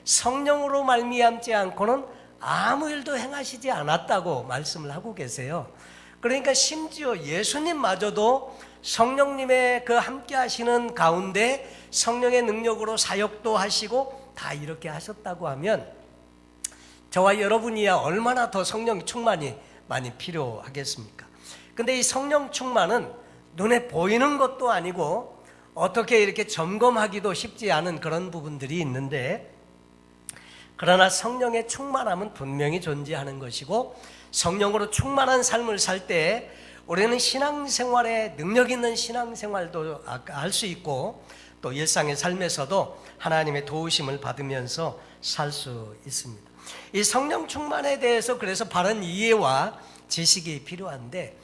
성령으로 말미암지 않고는 아무 일도 행하시지 않았다고 말씀을 하고 계세요. 그러니까 심지어 예수님마저도 성령님의 그 함께 하시는 가운데 성령의 능력으로 사역도 하시고 다 이렇게 하셨다고 하면 저와 여러분이야 얼마나 더 성령 충만이 많이 필요하겠습니까? 근데 이 성령 충만은 눈에 보이는 것도 아니고 어떻게 이렇게 점검하기도 쉽지 않은 그런 부분들이 있는데, 그러나 성령의 충만함은 분명히 존재하는 것이고, 성령으로 충만한 삶을 살 때 우리는 신앙생활에 능력 있는 신앙생활도 할 수 있고 또 일상의 삶에서도 하나님의 도우심을 받으면서 살 수 있습니다. 이 성령 충만에 대해서 그래서 바른 이해와 지식이 필요한데,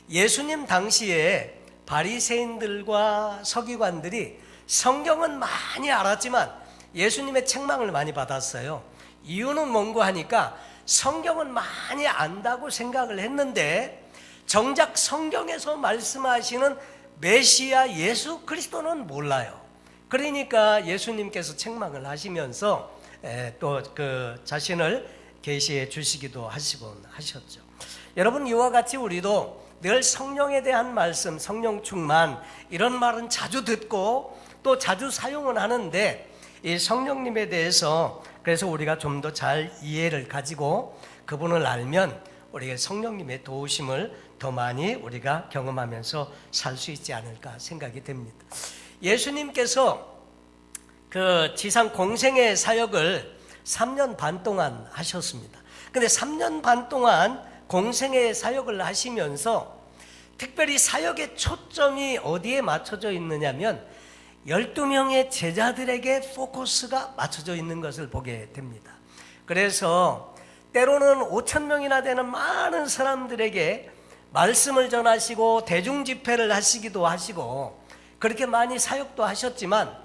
예수님 당시에 바리새인들과 서기관들이 성경은 많이 알았지만 예수님의 책망을 많이 받았어요. 이유는 뭔가 하니까 성경은 많이 안다고 생각을 했는데 정작 성경에서 말씀하시는 메시아 예수 그리스도는 몰라요. 그러니까 예수님께서 책망을 하시면서 또 그 자신을 계시해 주시기도 하셨죠. 여러분, 이와 같이 우리도 늘 성령에 대한 말씀, 성령 충만, 이런 말은 자주 듣고 또 자주 사용은 하는데, 이 성령님에 대해서 그래서 우리가 좀 더 잘 이해를 가지고 그분을 알면 우리가 성령님의 도우심을 더 많이 우리가 경험하면서 살 수 있지 않을까 생각이 됩니다. 예수님께서 그 지상 공생의 사역을 3년 반 동안 하셨습니다. 근데 3년 반 동안 공생의 사역을 하시면서 특별히 사역의 초점이 어디에 맞춰져 있느냐면 12명의 제자들에게 포커스가 맞춰져 있는 것을 보게 됩니다. 그래서 때로는 5,000명이나 되는 많은 사람들에게 말씀을 전하시고 대중 집회를 하시기도 하시고 그렇게 많이 사역도 하셨지만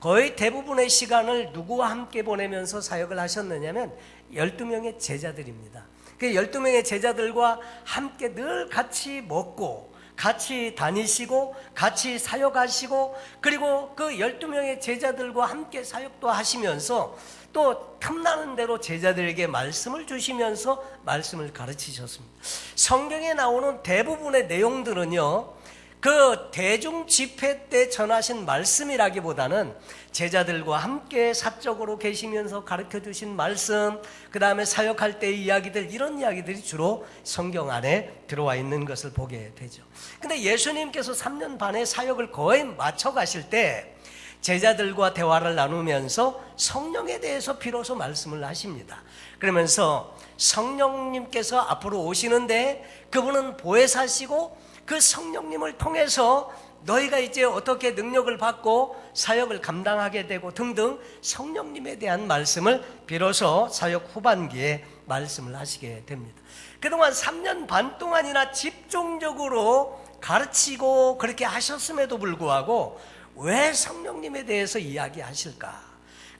거의 대부분의 시간을 누구와 함께 보내면서 사역을 하셨느냐면 12명의 제자들입니다. 그 12명의 제자들과 함께 늘 같이 먹고 같이 다니시고 같이 사역하시고, 그리고 그 12명의 제자들과 함께 사역도 하시면서 또 틈나는 대로 제자들에게 말씀을 주시면서 말씀을 가르치셨습니다. 성경에 나오는 대부분의 내용들은요, 그 대중 집회 때 전하신 말씀이라기보다는 제자들과 함께 사적으로 계시면서 가르쳐 주신 말씀, 그 다음에 사역할 때의 이야기들, 이런 이야기들이 주로 성경 안에 들어와 있는 것을 보게 되죠. 근데 예수님께서 3년 반의 사역을 거의 마쳐 가실 때 제자들과 대화를 나누면서 성령에 대해서 비로소 말씀을 하십니다. 그러면서 성령님께서 앞으로 오시는데 그분은 보혜사시고 그 성령님을 통해서 너희가 이제 어떻게 능력을 받고 사역을 감당하게 되고 등등 성령님에 대한 말씀을 비로소 사역 후반기에 말씀을 하시게 됩니다. 그동안 3년 반 동안이나 집중적으로 가르치고 그렇게 하셨음에도 불구하고 왜 성령님에 대해서 이야기하실까?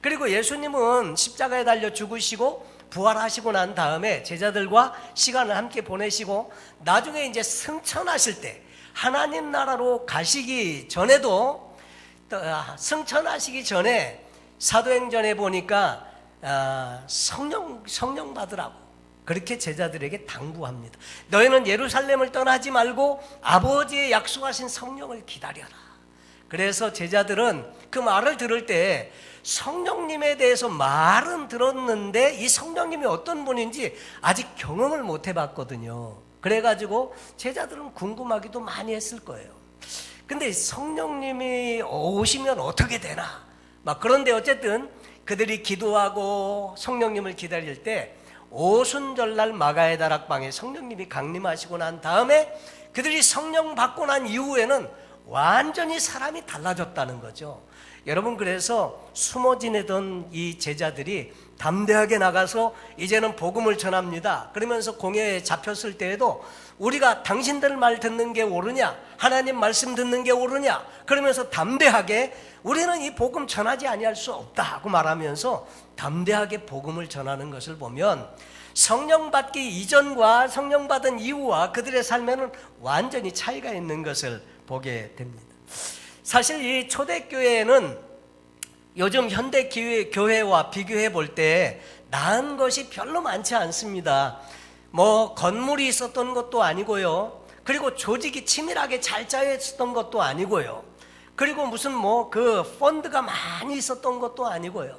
그리고 예수님은 십자가에 달려 죽으시고 부활하시고 난 다음에 제자들과 시간을 함께 보내시고 나중에 이제 승천하실 때 하나님 나라로 가시기 전에도 승천하시기 전에 사도행전에 보니까 성령 받으라고 그렇게 제자들에게 당부합니다. 너희는 예루살렘을 떠나지 말고 아버지의 약속하신 성령을 기다려라. 그래서 제자들은 그 말을 들을 때 성령님에 대해서 말은 들었는데 이 성령님이 어떤 분인지 아직 경험을 못 해봤거든요. 그래가지고 제자들은 궁금하기도 많이 했을 거예요. 근데 성령님이 오시면 어떻게 되나? 막 그런데 어쨌든 그들이 기도하고 성령님을 기다릴 때 오순절날 마가의 다락방에 성령님이 강림하시고 난 다음에 그들이 성령 받고 난 이후에는 완전히 사람이 달라졌다는 거죠. 여러분, 그래서 숨어 지내던 이 제자들이 담대하게 나가서 이제는 복음을 전합니다. 그러면서 공회에 잡혔을 때에도 우리가 당신들 말 듣는 게 옳으냐, 하나님 말씀 듣는 게 옳으냐, 그러면서 담대하게 우리는 이 복음 전하지 아니할 수 없다 하고 말하면서 담대하게 복음을 전하는 것을 보면 성령 받기 이전과 성령 받은 이후와 그들의 삶에는 완전히 차이가 있는 것을 보게 됩니다. 사실 이 초대교회에는 요즘 현대 교회와 비교해 볼 때 나은 것이 별로 많지 않습니다. 뭐 건물이 있었던 것도 아니고요. 그리고 조직이 치밀하게 잘 짜여 있었던 것도 아니고요. 그리고 무슨 뭐 그 펀드가 많이 있었던 것도 아니고요.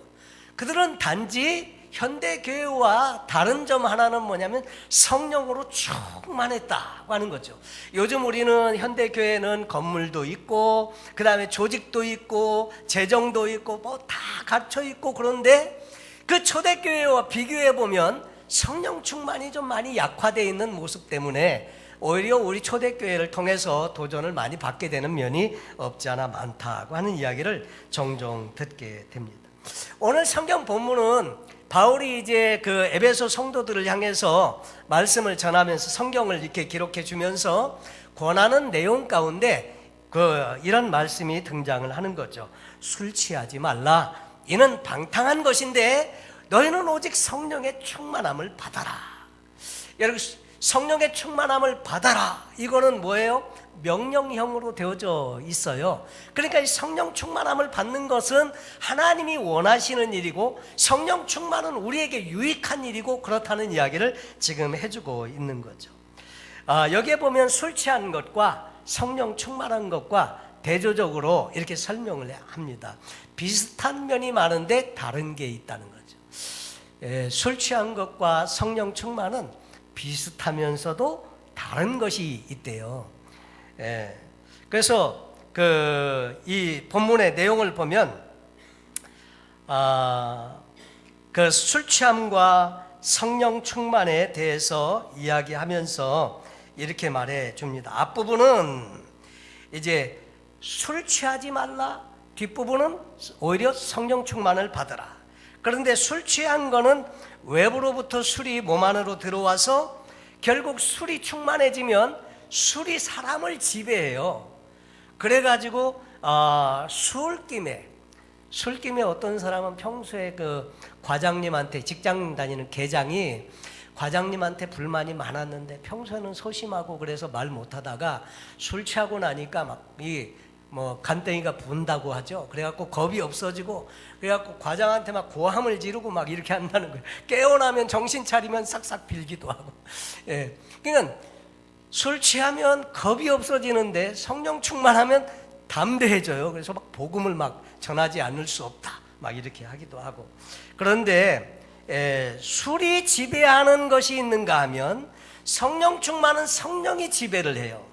그들은 단지 현대 교회와 다른 점 하나는 뭐냐면 성령으로 충만했다고 하는 거죠. 요즘 우리는 현대 교회는 건물도 있고 그 다음에 조직도 있고 재정도 있고 뭐 다 갖춰 있고, 그런데 그 초대교회와 비교해 보면 성령 충만이 좀 많이 약화되어 있는 모습 때문에 오히려 우리 초대교회를 통해서 도전을 많이 받게 되는 면이 없지 않아 많다고 하는 이야기를 종종 듣게 됩니다. 오늘 성경 본문은 바울이 이제 그 에베소 성도들을 향해서 말씀을 전하면서 성경을 이렇게 기록해 주면서 권하는 내용 가운데 이런 말씀이 등장을 하는 거죠. 술 취하지 말라. 이는 방탕한 것인데 너희는 오직 성령의 충만함을 받아라. 여러분, 성령의 충만함을 받아라. 이거는 뭐예요? 명령형으로 되어져 있어요. 그러니까 이 성령 충만함을 받는 것은 하나님이 원하시는 일이고 성령 충만은 우리에게 유익한 일이고 그렇다는 이야기를 지금 해주고 있는 거죠. 여기에 보면 술 취한 것과 성령 충만한 것과 대조적으로 이렇게 설명을 합니다. 비슷한 면이 많은데 다른 게 있다는 거죠. 술 취한 것과 성령 충만은 비슷하면서도 다른 것이 있대요. 그래서 이 본문의 내용을 보면 그 술 취함과 성령 충만에 대해서 이야기하면서 이렇게 말해 줍니다. 앞부분은 이제 술 취하지 말라, 뒷부분은 오히려 성령 충만을 받으라. 그런데 술 취한 거는 외부로부터 술이 몸 안으로 들어와서 결국 술이 충만해지면 술이 사람을 지배해요. 그래가지고 술김에 어떤 사람은 평소에 그 과장님한테, 직장 다니는 계장이 과장님한테 불만이 많았는데 평소에는 소심하고 그래서 말 못하다가 술 취하고 나니까 막 간땡이가 분다고 하죠. 그래갖고 겁이 없어지고 그래갖고 과장한테 막 고함을 지르고 막 이렇게 한다는 거예요. 깨어나면 정신 차리면 싹싹 빌기도 하고. 그러니까 술 취하면 겁이 없어지는데 성령 충만하면 담대해져요. 그래서 막 복음을 막 전하지 않을 수 없다 막 이렇게 하기도 하고. 그런데 술이 지배하는 것이 있는가 하면 성령 충만은 성령이 지배를 해요.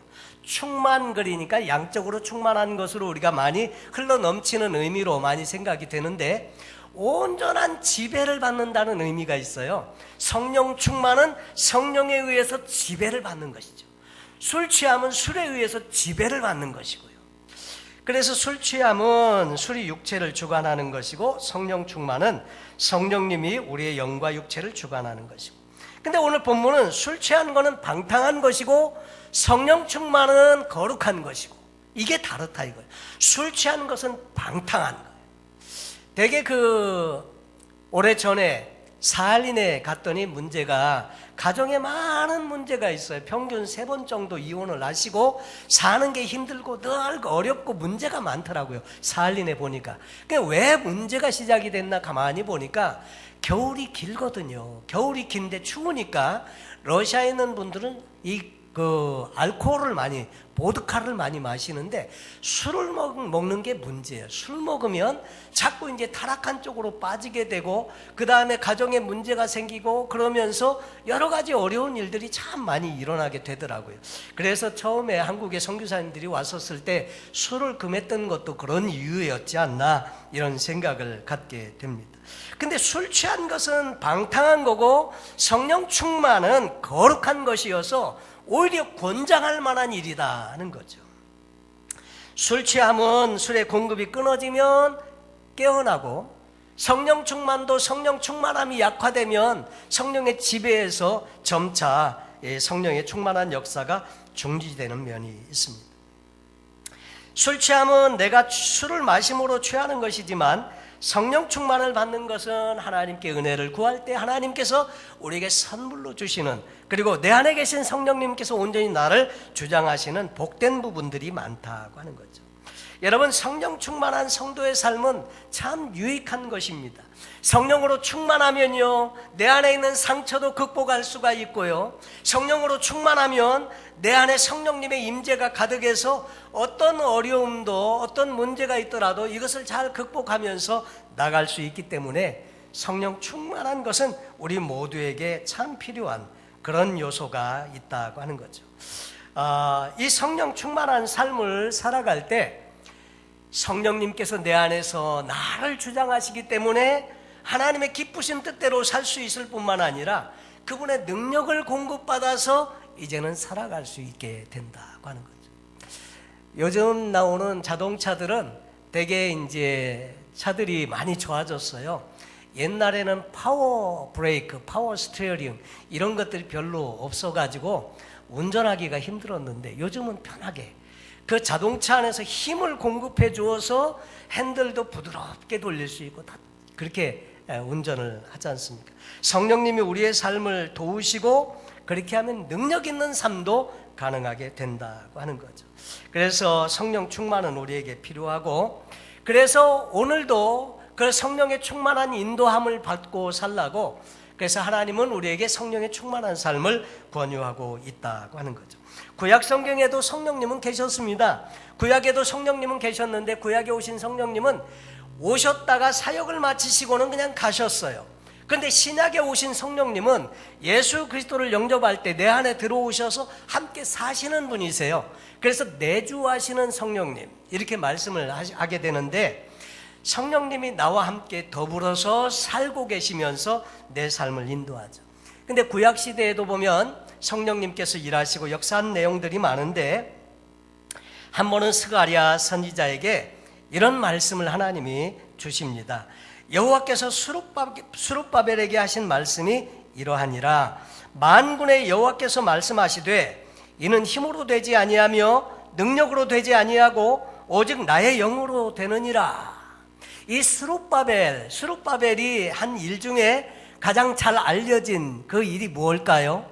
충만거리니까 양적으로 충만한 것으로 우리가 많이 흘러넘치는 의미로 많이 생각이 되는데 온전한 지배를 받는다는 의미가 있어요. 성령 충만은 성령에 의해서 지배를 받는 것이죠. 술 취함은 술에 의해서 지배를 받는 것이고요. 그래서 술 취함은 술이 육체를 주관하는 것이고 성령 충만은 성령님이 우리의 영과 육체를 주관하는 것이고. 근데 오늘 본문은 술 취한 거는 방탕한 것이고 성령 충만은 거룩한 것이고, 이게 다르다 이거예요. 술 취한 것은 방탕한 거예요. 되게 오래전에 사할린에 갔더니 문제가, 가정에 많은 문제가 있어요. 평균 3번 정도 이혼을 하시고 사는 게 힘들고 늘 어렵고 문제가 많더라고요. 사할린에 보니까. 왜 문제가 시작이 됐나 가만히 보니까 겨울이 길거든요. 겨울이 긴데 추우니까 러시아에 있는 분들은 알코올을 많이, 보드카를 많이 마시는데 술을 먹는 게 문제예요. 술 먹으면 자꾸 이제 타락한 쪽으로 빠지게 되고 그 다음에 가정에 문제가 생기고 그러면서 여러 가지 어려운 일들이 참 많이 일어나게 되더라고요. 그래서 처음에 한국에 선교사님들이 왔었을 때 술을 금했던 것도 그런 이유였지 않나 이런 생각을 갖게 됩니다. 근데 술 취한 것은 방탕한 거고 성령 충만은 거룩한 것이어서 오히려 권장할 만한 일이다 하는 거죠. 술 취함은 술의 공급이 끊어지면 깨어나고, 성령 충만도 성령 충만함이 약화되면 성령의 지배에서 점차 성령의 충만한 역사가 중지되는 면이 있습니다. 술 취함은 내가 술을 마심으로 취하는 것이지만 성령 충만을 받는 것은 하나님께 은혜를 구할 때 하나님께서 우리에게 선물로 주시는, 그리고 내 안에 계신 성령님께서 온전히 나를 주장하시는 복된 부분들이 많다고 하는 거죠. 여러분, 성령 충만한 성도의 삶은 참 유익한 것입니다. 성령으로 충만하면요, 내 안에 있는 상처도 극복할 수가 있고요, 성령으로 충만하면 내 안에 성령님의 임재가 가득해서 어떤 어려움도, 어떤 문제가 있더라도 이것을 잘 극복하면서 나갈 수 있기 때문에 성령 충만한 것은 우리 모두에게 참 필요한 그런 요소가 있다고 하는 거죠. 이 성령 충만한 삶을 살아갈 때 성령님께서 내 안에서 나를 주장하시기 때문에 하나님의 기쁘신 뜻대로 살 수 있을 뿐만 아니라 그분의 능력을 공급받아서 이제는 살아갈 수 있게 된다고 하는 거죠. 요즘 나오는 자동차들은 대개 이제 차들이 많이 좋아졌어요. 옛날에는 파워 브레이크, 파워 스티어링 이런 것들이 별로 없어가지고 운전하기가 힘들었는데 요즘은 편하게 그 자동차 안에서 힘을 공급해 주어서 핸들도 부드럽게 돌릴 수 있고 다 그렇게 운전을 하지 않습니까? 성령님이 우리의 삶을 도우시고 그렇게 하면 능력 있는 삶도 가능하게 된다고 하는 거죠. 그래서 성령 충만은 우리에게 필요하고, 그래서 오늘도 그 성령의 충만한 인도함을 받고 살라고, 그래서 하나님은 우리에게 성령의 충만한 삶을 권유하고 있다고 하는 거죠. 구약 성경에도 성령님은 계셨습니다. 구약에도 성령님은 계셨는데 구약에 오신 성령님은 오셨다가 사역을 마치시고는 그냥 가셨어요. 그런데 신약에 오신 성령님은 예수 그리스도를 영접할 때 내 안에 들어오셔서 함께 사시는 분이세요. 그래서 내주하시는 성령님 이렇게 말씀을 하게 되는데, 성령님이 나와 함께 더불어서 살고 계시면서 내 삶을 인도하죠. 근데 구약 시대에도 보면 성령님께서 일하시고 역사한 내용들이 많은데, 한 번은 스가랴 선지자에게 이런 말씀을 하나님이 주십니다. 여호와께서 수룹바벨에게 하신 말씀이 이러하니라. 만군의 여호와께서 말씀하시되 이는 힘으로 되지 아니하며 능력으로 되지 아니하고 오직 나의 영으로 되느니라. 이 수룹바벨이 한 일 중에 가장 잘 알려진 그 일이 무엇일까요?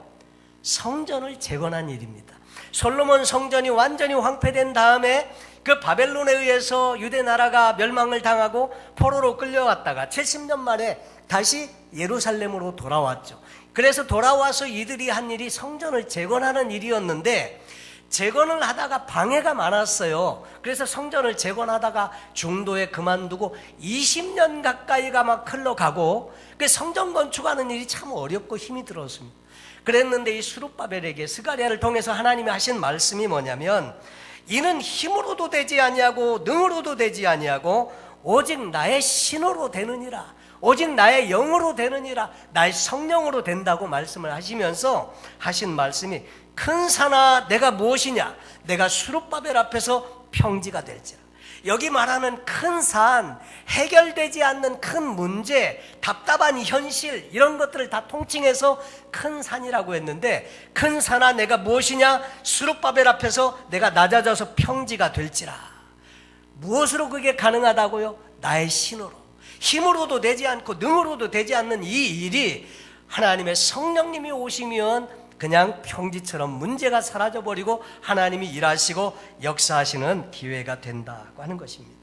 성전을 재건한 일입니다. 솔로몬 성전이 완전히 황폐된 다음에 그 바벨론에 의해서 유대 나라가 멸망을 당하고 포로로 끌려왔다가 70년 만에 다시 예루살렘으로 돌아왔죠. 그래서 돌아와서 이들이 한 일이 성전을 재건하는 일이었는데, 재건을 하다가 방해가 많았어요. 그래서 성전을 재건하다가 중도에 그만두고 20년 가까이가 막 흘러가고, 그 성전 건축하는 일이 참 어렵고 힘이 들었습니다. 그랬는데 이 수룹바벨에게 스가랴를 통해서 하나님이 하신 말씀이 뭐냐면, 이는 힘으로도 되지 아니하고 능으로도 되지 아니하고 오직 나의 신으로 되느니라. 오직 나의 영으로 되느니라. 나의 성령으로 된다고 말씀을 하시면서 하신 말씀이, 큰 산아 내가 무엇이냐? 내가 수룹바벨 앞에서 평지가 될지라. 여기 말하는 큰 산, 해결되지 않는 큰 문제, 답답한 현실, 이런 것들을 다 통칭해서 큰 산이라고 했는데, 큰 산아 내가 무엇이냐? 수룹바벨 앞에서 내가 낮아져서 평지가 될지라. 무엇으로 그게 가능하다고요? 나의 신으로. 힘으로도 되지 않고 능으로도 되지 않는 이 일이 하나님의 성령님이 오시면 그냥 평지처럼 문제가 사라져버리고 하나님이 일하시고 역사하시는 기회가 된다고 하는 것입니다.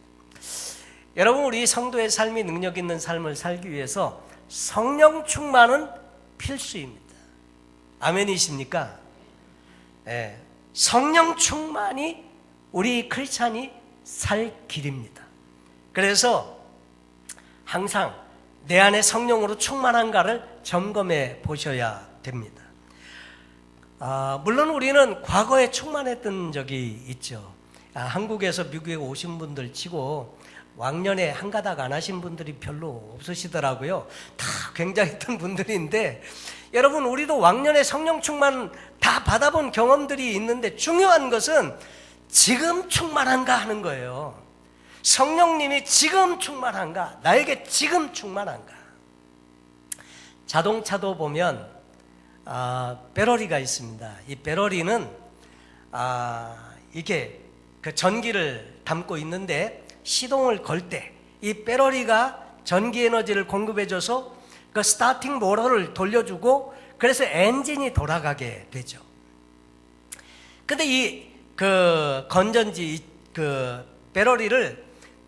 여러분, 우리 성도의 삶이 능력 있는 삶을 살기 위해서 성령 충만은 필수입니다. 아멘이십니까? 네. 성령 충만이 우리 크리스찬이 살 길입니다. 그래서 항상 내 안에 성령으로 충만한가를 점검해 보셔야 됩니다. 물론 우리는 과거에 충만했던 적이 있죠. 한국에서 미국에 오신 분들 치고 왕년에 한 가닥 안 하신 분들이 별로 없으시더라고요. 다 굉장했던 분들인데, 여러분 우리도 왕년에 성령 충만 다 받아본 경험들이 있는데, 중요한 것은 지금 충만한가 하는 거예요. 성령님이 지금 충만한가, 나에게 지금 충만한가. 자동차도 보면 배터리가 있습니다. 이 배터리는 이게 그 전기를 담고 있는데, 시동을 걸 때 이 배터리가 전기 에너지를 공급해줘서 그 스타팅 모터를 돌려주고, 그래서 엔진이 돌아가게 되죠. 근데 이 그 건전지 그 배터리를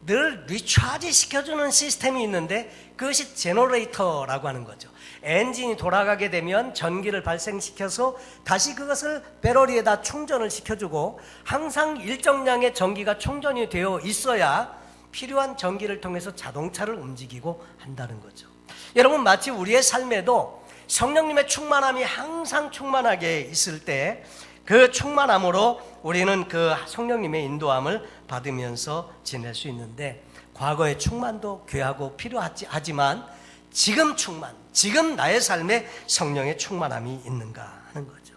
늘 리차지 시켜주는 시스템이 있는데 그것이 제너레이터라고 하는 거죠. 엔진이 돌아가게 되면 전기를 발생시켜서 다시 그것을 배터리에다 충전을 시켜주고 항상 일정량의 전기가 충전이 되어 있어야 필요한 전기를 통해서 자동차를 움직이고 한다는 거죠. 여러분, 마치 우리의 삶에도 성령님의 충만함이 항상 충만하게 있을 때 그 충만함으로 우리는 그 성령님의 인도함을 받으면서 지낼 수 있는데, 과거의 충만도 귀하고 필요하지만 지금 충만, 지금 나의 삶에 성령의 충만함이 있는가 하는 거죠.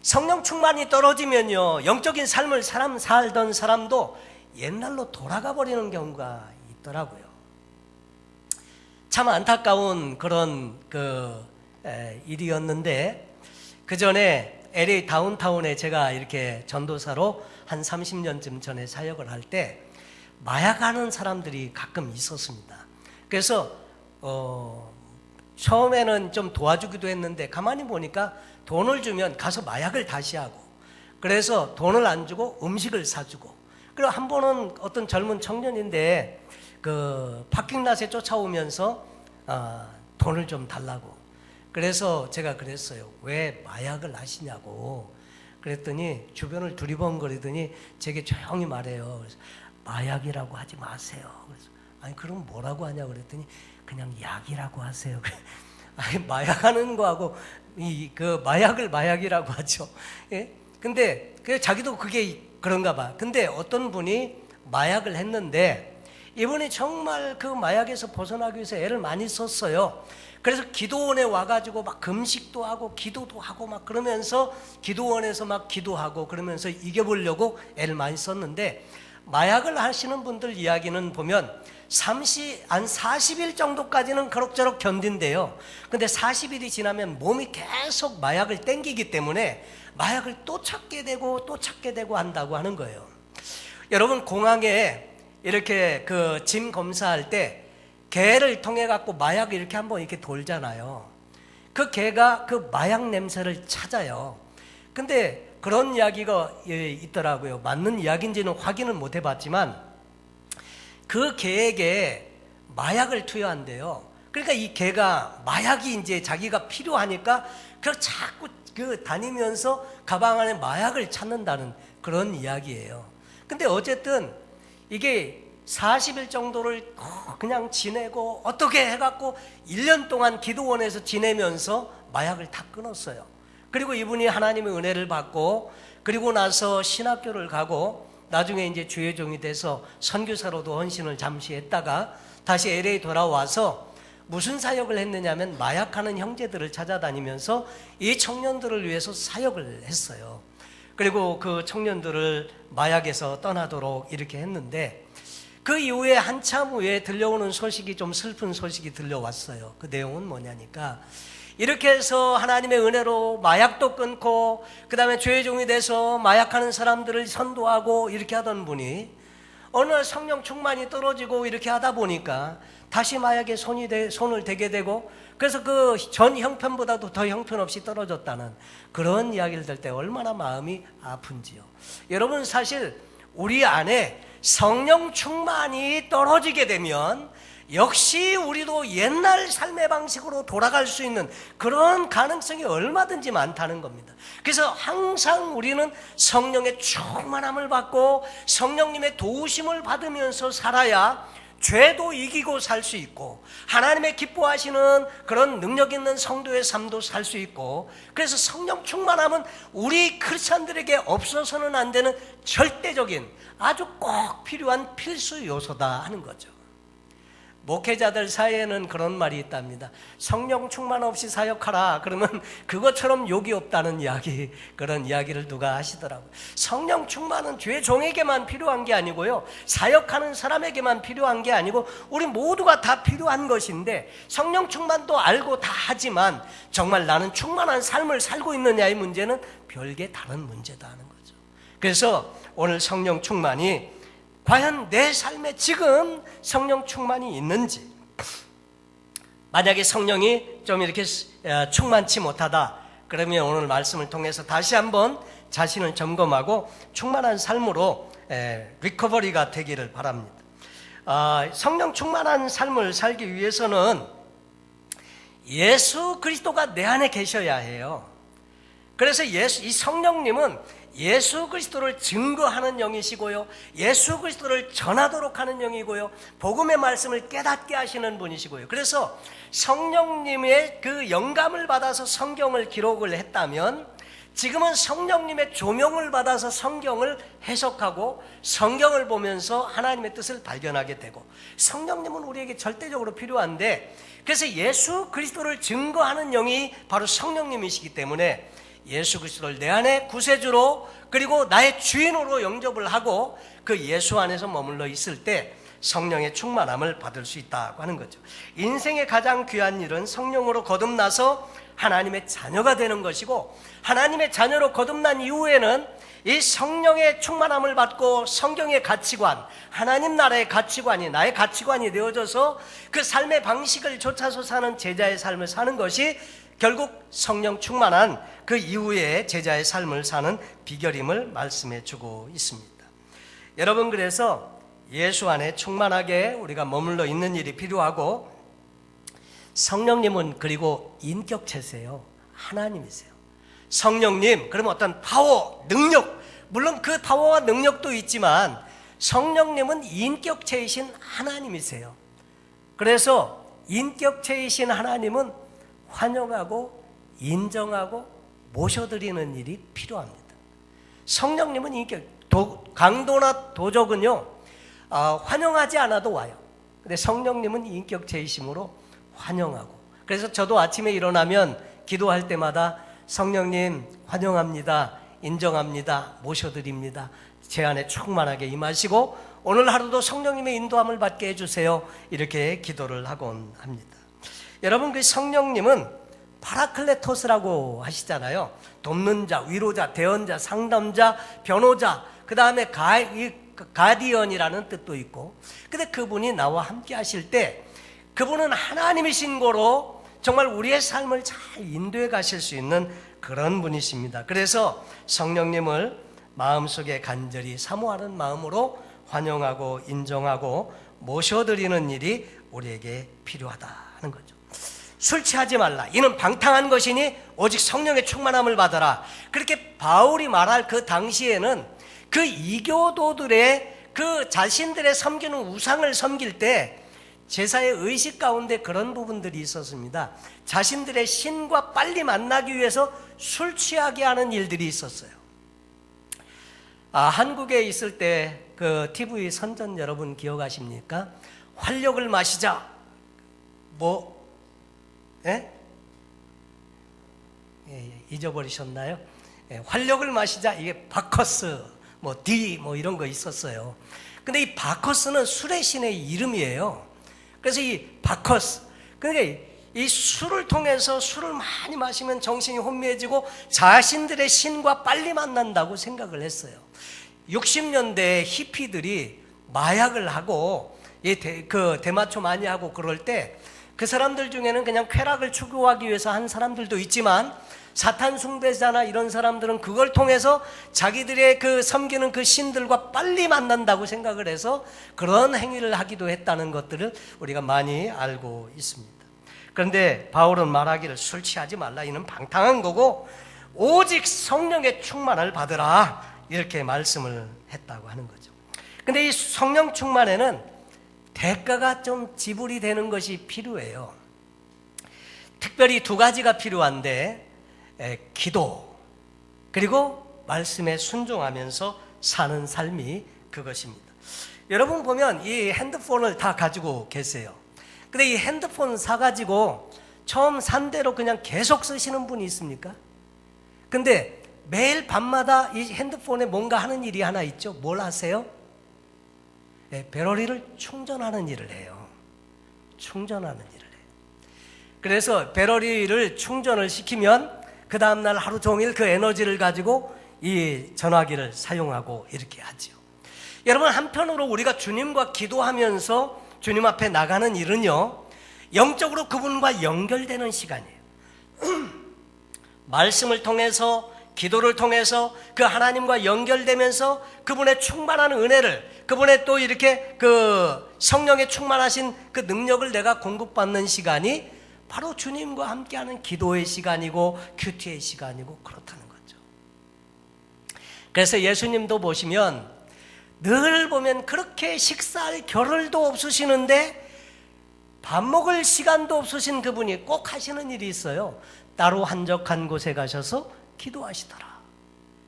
성령 충만이 떨어지면요, 영적인 삶을 살던 사람도 옛날로 돌아가 버리는 경우가 있더라고요. 참 안타까운 그런 일이었는데, 그 전에 LA 다운타운에 제가 이렇게 전도사로 한 30년쯤 전에 사역을 할 때 마약하는 사람들이 가끔 있었습니다. 그래서 처음에는 좀 도와주기도 했는데 가만히 보니까 돈을 주면 가서 마약을 다시 하고, 그래서 돈을 안 주고 음식을 사주고, 그리고 한 번은 어떤 젊은 청년인데 그 파킹랏에 쫓아오면서 돈을 좀 달라고. 그래서 제가 그랬어요. 왜 마약을 하시냐고. 그랬더니 주변을 두리번거리더니 제게 조용히 말해요. 그래서 마약이라고 하지 마세요. 그래서 아니 그럼 뭐라고 하냐고 그랬더니 그냥 약이라고 하세요. 아니 마약하는 거하고 그 마약을 마약이라고 하죠. 예? 근데 자기도 그게 그런가 봐. 근데 어떤 분이 마약을 했는데 이분이 정말 그 마약에서 벗어나기 위해서 애를 많이 썼어요. 그래서 기도원에 와가지고 막 금식도 하고 기도도 하고 막 그러면서 기도원에서 막 기도하고 그러면서 이겨보려고 애를 많이 썼는데, 마약을 하시는 분들 이야기는 보면 한 40일 정도까지는 그럭저럭 견딘대요. 근데 40일이 지나면 몸이 계속 마약을 땡기기 때문에 마약을 또 찾게 되고 또 찾게 되고 한다고 하는 거예요. 여러분, 공항에 이렇게 그 짐 검사할 때 개를 통해 갖고 마약을 이렇게 한번 이렇게 돌잖아요. 그 개가 그 마약 냄새를 찾아요. 근데 그런 이야기가 있더라고요. 맞는 이야기인지는 확인을 못 해봤지만 그 개에게 마약을 투여한대요. 그러니까 이 개가 마약이 이제 자기가 필요하니까 그 자꾸 다니면서 가방 안에 마약을 찾는다는 그런 이야기예요. 근데 어쨌든 이게 40일 정도를 그냥 지내고 어떻게 해갖고 1년 동안 기도원에서 지내면서 마약을 다 끊었어요. 그리고 이분이 하나님의 은혜를 받고 그리고 나서 신학교를 가고 나중에 이제 주의 종이 돼서 선교사로도 헌신을 잠시 했다가 다시 LA 돌아와서 무슨 사역을 했느냐면 마약하는 형제들을 찾아다니면서 이 청년들을 위해서 사역을 했어요. 그리고 그 청년들을 마약에서 떠나도록 이렇게 했는데, 그 이후에 한참 후에 들려오는 소식이 좀 슬픈 소식이 들려왔어요. 그 내용은 뭐냐니까, 이렇게 해서 하나님의 은혜로 마약도 끊고 그 다음에 주의 종이 돼서 마약하는 사람들을 선도하고 이렇게 하던 분이 어느 날 성령 충만이 떨어지고 이렇게 하다 보니까 다시 마약에 손을 대게 되고, 그래서 그 전 형편보다도 더 형편없이 떨어졌다는 그런 이야기를 들 때 얼마나 마음이 아픈지요. 여러분, 사실 우리 안에 성령 충만이 떨어지게 되면 역시 우리도 옛날 삶의 방식으로 돌아갈 수 있는 그런 가능성이 얼마든지 많다는 겁니다. 그래서 항상 우리는 성령의 충만함을 받고 성령님의 도우심을 받으면서 살아야 죄도 이기고 살 수 있고 하나님의 기뻐하시는 그런 능력 있는 성도의 삶도 살 수 있고, 그래서 성령 충만함은 우리 크리스찬들에게 없어서는 안 되는 절대적인 아주 꼭 필요한 필수 요소다 하는 거죠. 목회자들 사이에는 그런 말이 있답니다. 성령 충만 없이 사역하라 그러면 그것처럼 욕이 없다는 이야기, 그런 이야기를 누가 하시더라고요. 성령 충만은 주의 종에게만 필요한 게 아니고요, 사역하는 사람에게만 필요한 게 아니고 우리 모두가 다 필요한 것인데, 성령 충만도 알고 다 하지만 정말 나는 충만한 삶을 살고 있느냐의 문제는 별개 다른 문제다 하는 거죠. 그래서 오늘 성령 충만이 과연 내 삶에 지금 성령 충만이 있는지, 만약에 성령이 좀 이렇게 충만치 못하다 그러면 오늘 말씀을 통해서 다시 한번 자신을 점검하고 충만한 삶으로 리커버리가 되기를 바랍니다. 성령 충만한 삶을 살기 위해서는 예수 그리스도가 내 안에 계셔야 해요. 그래서 이 성령님은 예수 그리스도를 증거하는 영이시고요, 예수 그리스도를 전하도록 하는 영이고요, 복음의 말씀을 깨닫게 하시는 분이시고요. 그래서 성령님의 그 영감을 받아서 성경을 기록을 했다면, 지금은 성령님의 조명을 받아서 성경을 해석하고 성경을 보면서 하나님의 뜻을 발견하게 되고, 성령님은 우리에게 절대적으로 필요한데, 그래서 예수 그리스도를 증거하는 영이 바로 성령님이시기 때문에 예수 그리스도를 내 안에 구세주로, 그리고 나의 주인으로 영접을 하고 그 예수 안에서 머물러 있을 때 성령의 충만함을 받을 수 있다고 하는 거죠. 인생의 가장 귀한 일은 성령으로 거듭나서 하나님의 자녀가 되는 것이고, 하나님의 자녀로 거듭난 이후에는 이 성령의 충만함을 받고 성경의 가치관, 하나님 나라의 가치관이 나의 가치관이 되어져서 그 삶의 방식을 좇아서 사는 제자의 삶을 사는 것이 결국 성령 충만한 그 이후에 제자의 삶을 사는 비결임을 말씀해 주고 있습니다. 여러분, 그래서 예수 안에 충만하게 우리가 머물러 있는 일이 필요하고, 성령님은 그리고 인격체세요. 하나님이세요. 성령님, 그러면 어떤 파워, 능력, 물론 그 파워와 능력도 있지만 성령님은 인격체이신 하나님이세요. 그래서 인격체이신 하나님은 환영하고 인정하고 모셔드리는 일이 필요합니다. 성령님은 강도나 도적은요, 환영하지 않아도 와요. 근데 성령님은 인격체이심으로 환영하고, 그래서 저도 아침에 일어나면 기도할 때마다 성령님 환영합니다, 인정합니다, 모셔드립니다, 제 안에 충만하게 임하시고 오늘 하루도 성령님의 인도함을 받게 해주세요, 이렇게 기도를 하곤 합니다. 여러분, 그 성령님은 파라클레토스라고 하시잖아요. 돕는 자, 위로자, 대언자, 상담자, 변호자, 그 다음에 가디언이라는 뜻도 있고, 근데 그분이 나와 함께 하실 때 그분은 하나님이신 거로 정말 우리의 삶을 잘 인도해 가실 수 있는 그런 분이십니다. 그래서 성령님을 마음속에 간절히 사모하는 마음으로 환영하고 인정하고 모셔드리는 일이 우리에게 필요하다는 거죠. 술 취하지 말라, 이는 방탕한 것이니 오직 성령의 충만함을 받아라. 그렇게 바울이 말할 그 당시에는 그 이교도들의 그 자신들의 섬기는 우상을 섬길 때 제사의 의식 가운데 그런 부분들이 있었습니다. 자신들의 신과 빨리 만나기 위해서 술 취하게 하는 일들이 있었어요. 한국에 있을 때 그 TV 선전 여러분 기억하십니까? 활력을 마시자. 잊어버리셨나요? 활력을 마시자. 이게 바커스, D 이런 거 있었어요. 근데 이 바커스는 술의 신의 이름이에요. 그래서 이 바커스, 그러니까 이 술을 통해서 술을 많이 마시면 정신이 혼미해지고 자신들의 신과 빨리 만난다고 생각을 했어요. 60년대 히피들이 마약을 하고 대마초 많이 하고 그럴 때 그 사람들 중에는 그냥 쾌락을 추구하기 위해서 한 사람들도 있지만, 사탄 숭배자나 이런 사람들은 그걸 통해서 자기들의 그 섬기는 그 신들과 빨리 만난다고 생각을 해서 그런 행위를 하기도 했다는 것들을 우리가 많이 알고 있습니다. 그런데 바울은 말하기를 술 취하지 말라, 이는 방탕한 거고 오직 성령의 충만을 받으라, 이렇게 말씀을 했다고 하는 거죠. 근데 이 성령 충만에는 대가가 좀 지불이 되는 것이 필요해요. 특별히 두 가지가 필요한데, 기도 그리고 말씀에 순종하면서 사는 삶이 그것입니다. 여러분 보면 이 핸드폰을 다 가지고 계세요. 근데 이 핸드폰 사가지고 처음 산 대로 그냥 계속 쓰시는 분이 있습니까? 근데 매일 밤마다 이 핸드폰에 뭔가 하는 일이 하나 있죠. 뭘 하세요? 배터리를 충전하는 일을 해요. 충전하는 일을 해요. 그래서 배터리를 충전을 시키면 그 다음날 하루 종일 그 에너지를 가지고 이 전화기를 사용하고 이렇게 하죠. 여러분, 한편으로 우리가 주님과 기도하면서 주님 앞에 나가는 일은요, 영적으로 그분과 연결되는 시간이에요. 말씀을 통해서 기도를 통해서 그 하나님과 연결되면서 그분의 충만한 은혜를, 그분의 또 이렇게 그 성령의 충만하신 그 능력을 내가 공급받는 시간이 바로 주님과 함께하는 기도의 시간이고 큐티의 시간이고 그렇다는 거죠. 그래서 예수님도 보시면 늘 보면 그렇게 식사할 겨를도 없으시는데 밥 먹을 시간도 없으신 그분이 꼭 하시는 일이 있어요. 따로 한적한 곳에 가셔서 기도하시더라.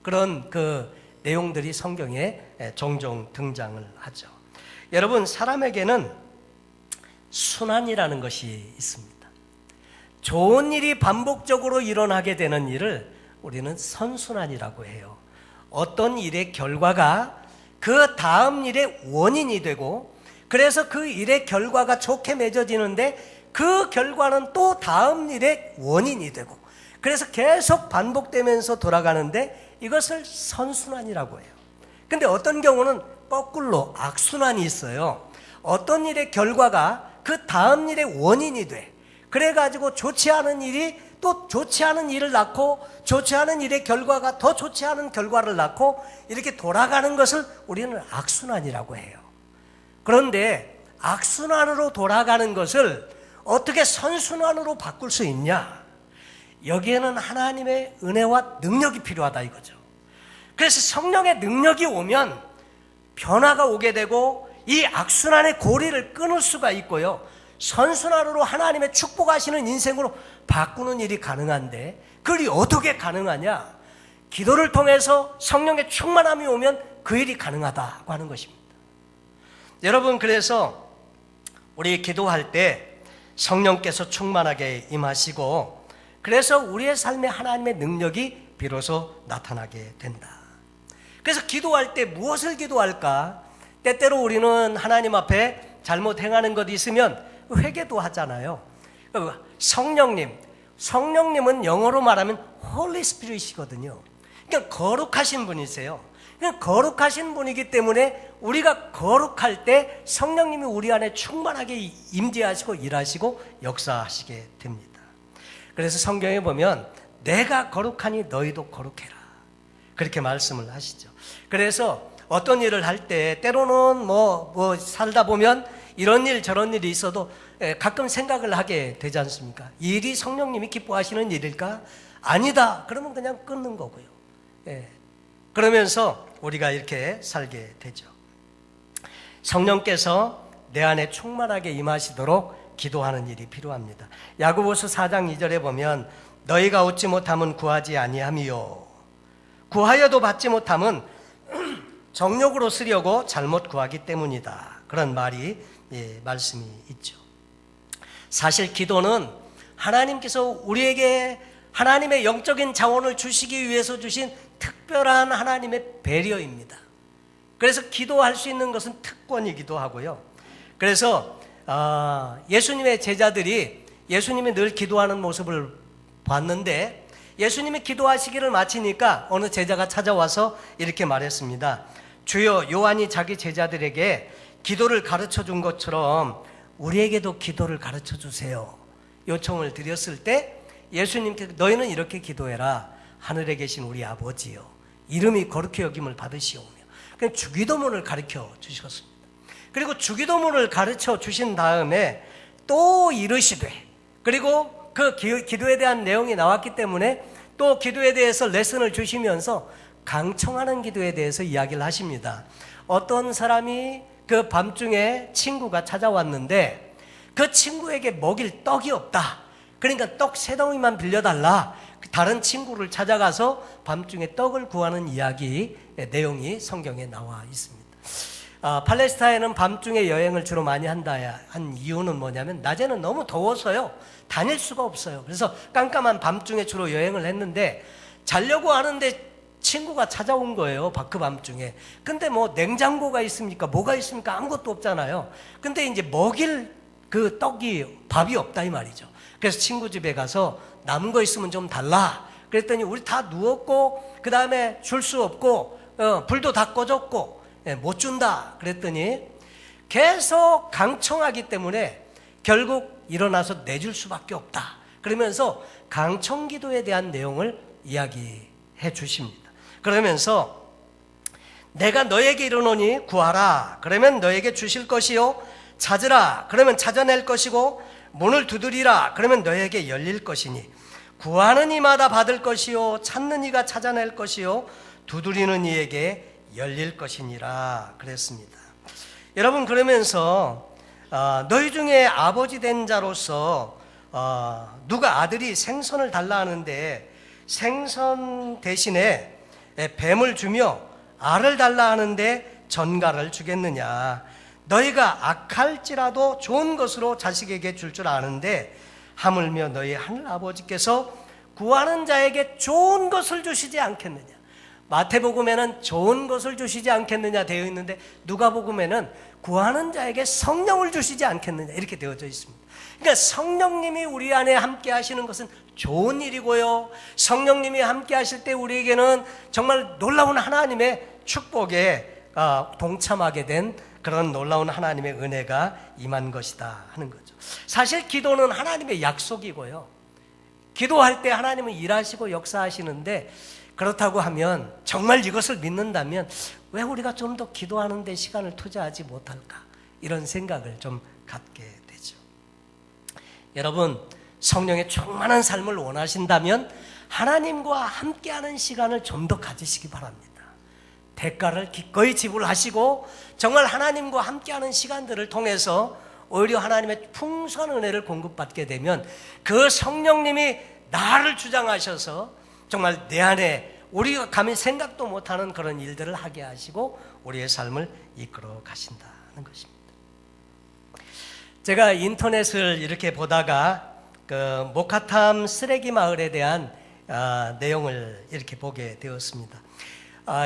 그런 그 내용들이 성경에 종종 등장을 하죠. 여러분, 사람에게는 순환이라는 것이 있습니다. 좋은 일이 반복적으로 일어나게 되는 일을 우리는 선순환이라고 해요. 어떤 일의 결과가 그 다음 일의 원인이 되고, 그래서 그 일의 결과가 좋게 맺어지는데 그 결과는 또 다음 일의 원인이 되고, 그래서 계속 반복되면서 돌아가는데 이것을 선순환이라고 해요. 근데 어떤 경우는 거꾸로 악순환이 있어요. 어떤 일의 결과가 그 다음 일의 원인이 돼. 그래가지고 좋지 않은 일이 또 좋지 않은 일을 낳고, 좋지 않은 일의 결과가 더 좋지 않은 결과를 낳고, 이렇게 돌아가는 것을 우리는 악순환이라고 해요. 그런데 악순환으로 돌아가는 것을 어떻게 선순환으로 바꿀 수 있냐? 여기에는 하나님의 은혜와 능력이 필요하다 이거죠. 그래서 성령의 능력이 오면 변화가 오게 되고 이 악순환의 고리를 끊을 수가 있고요, 선순환으로 하나님의 축복하시는 인생으로 바꾸는 일이 가능한데, 그 일이 어떻게 가능하냐? 기도를 통해서 성령의 충만함이 오면 그 일이 가능하다고 하는 것입니다. 여러분, 그래서 우리 기도할 때 성령께서 충만하게 임하시고, 그래서 우리의 삶에 하나님의 능력이 비로소 나타나게 된다. 그래서 기도할 때 무엇을 기도할까? 때때로 우리는 하나님 앞에 잘못 행하는 것이 있으면 회개도 하잖아요. 성령님은 영어로 말하면 Holy Spirit이거든요. 그러니까 거룩하신 분이세요. 그러니까 거룩하신 분이기 때문에 우리가 거룩할 때 성령님이 우리 안에 충만하게 임재하시고 일하시고 역사하시게 됩니다. 그래서 성경에 보면 내가 거룩하니 너희도 거룩해라, 그렇게 말씀을 하시죠. 그래서 어떤 일을 할 때 때로는 뭐 살다 보면 이런 일 저런 일이 있어도 가끔 생각을 하게 되지 않습니까? 이 일이 성령님이 기뻐하시는 일일까? 아니다. 그러면 그냥 끊는 거고요. 그러면서 우리가 이렇게 살게 되죠. 성령께서 내 안에 충만하게 임하시도록 기도하는 일이 필요합니다. 야고보서 4장 2절에 보면 너희가 얻지 못함은 구하지 아니함이요, 구하여도 받지 못함은 정욕으로 쓰려고 잘못 구하기 때문이다. 그런 말씀이 있죠. 사실 기도는 하나님께서 우리에게 하나님의 영적인 자원을 주시기 위해서 주신 특별한 하나님의 배려입니다. 그래서 기도할 수 있는 것은 특권이기도 하고요. 그래서 예수님의 제자들이 예수님이 늘 기도하는 모습을 봤는데, 예수님이 기도하시기를 마치니까 어느 제자가 찾아와서 이렇게 말했습니다. 주여, 요한이 자기 제자들에게 기도를 가르쳐 준 것처럼 우리에게도 기도를 가르쳐 주세요, 요청을 드렸을 때 예수님께서 너희는 이렇게 기도해라. 하늘에 계신 우리 아버지요, 이름이 거룩히 여김을 받으시오며. 그냥 주기도문을 가르쳐 주셨습니다. 그리고 주기도문을 가르쳐 주신 다음에 또 이르시되, 그리고 그 기도에 대한 내용이 나왔기 때문에 또 기도에 대해서 레슨을 주시면서 강청하는 기도에 대해서 이야기를 하십니다. 어떤 사람이 그 밤중에 친구가 찾아왔는데 그 친구에게 먹일 떡이 없다. 그러니까 떡 3덩이만 빌려달라. 다른 친구를 찾아가서 밤중에 떡을 구하는 이야기 내용이 성경에 나와 있습니다. 팔레스타인은 밤중에 여행을 주로 많이 한다 한 이유는 뭐냐면 낮에는 너무 더워서요, 다닐 수가 없어요. 그래서 깜깜한 밤중에 주로 여행을 했는데 자려고 하는데 친구가 찾아온 거예요, 그 밤중에. 근데 뭐 냉장고가 있습니까? 뭐가 있습니까? 아무것도 없잖아요. 근데 이제 먹일 그 밥이 없다 이 말이죠. 그래서 친구 집에 가서 남은 거 있으면 좀 달라. 그랬더니 우리 다 누웠고 그 다음에 줄 수 없고 불도 다 꺼졌고 못 준다. 그랬더니 계속 강청하기 때문에 결국 일어나서 내줄 수밖에 없다. 그러면서 강청기도에 대한 내용을 이야기했습니다. 주십니다. 그러면서 내가 너에게 이르노니 구하라 그러면 너에게 주실 것이요 찾으라 그러면 찾아낼 것이고 문을 두드리라 그러면 너에게 열릴 것이니 구하는 이마다 받을 것이요 찾는 이가 찾아낼 것이요 두드리는 이에게 열릴 것이니라 그랬습니다. 여러분, 그러면서 너희 중에 아버지 된 자로서 누가 아들이 생선을 달라 하는데 생선 대신에 뱀을 주며 알을 달라 하는데 전갈을 주겠느냐? 너희가 악할지라도 좋은 것으로 자식에게 줄 줄 아는데 하물며 너희 하늘 아버지께서 구하는 자에게 좋은 것을 주시지 않겠느냐? 마태복음에는 좋은 것을 주시지 않겠느냐 되어 있는데 누가복음에는 구하는 자에게 성령을 주시지 않겠느냐 이렇게 되어져 있습니다. 그러니까 성령님이 우리 안에 함께 하시는 것은 좋은 일이고요, 성령님이 함께 하실 때 우리에게는 정말 놀라운 하나님의 축복에 동참하게 된 그런 놀라운 하나님의 은혜가 임한 것이다 하는 거죠. 사실 기도는 하나님의 약속이고요, 기도할 때 하나님은 일하시고 역사하시는데, 그렇다고 하면 정말 이것을 믿는다면 왜 우리가 좀 더 기도하는 데 시간을 투자하지 못할까, 이런 생각을 좀 갖게 되죠. 여러분, 성령의 충만한 삶을 원하신다면 하나님과 함께하는 시간을 좀 더 가지시기 바랍니다. 대가를 기꺼이 지불하시고 정말 하나님과 함께하는 시간들을 통해서 오히려 하나님의 풍성한 은혜를 공급받게 되면 그 성령님이 나를 주장하셔서 정말 내 안에 우리가 감히 생각도 못하는 그런 일들을 하게 하시고 우리의 삶을 이끌어 가신다는 것입니다. 제가 인터넷을 이렇게 보다가 그 모카탐 쓰레기 마을에 대한 내용을 이렇게 보게 되었습니다.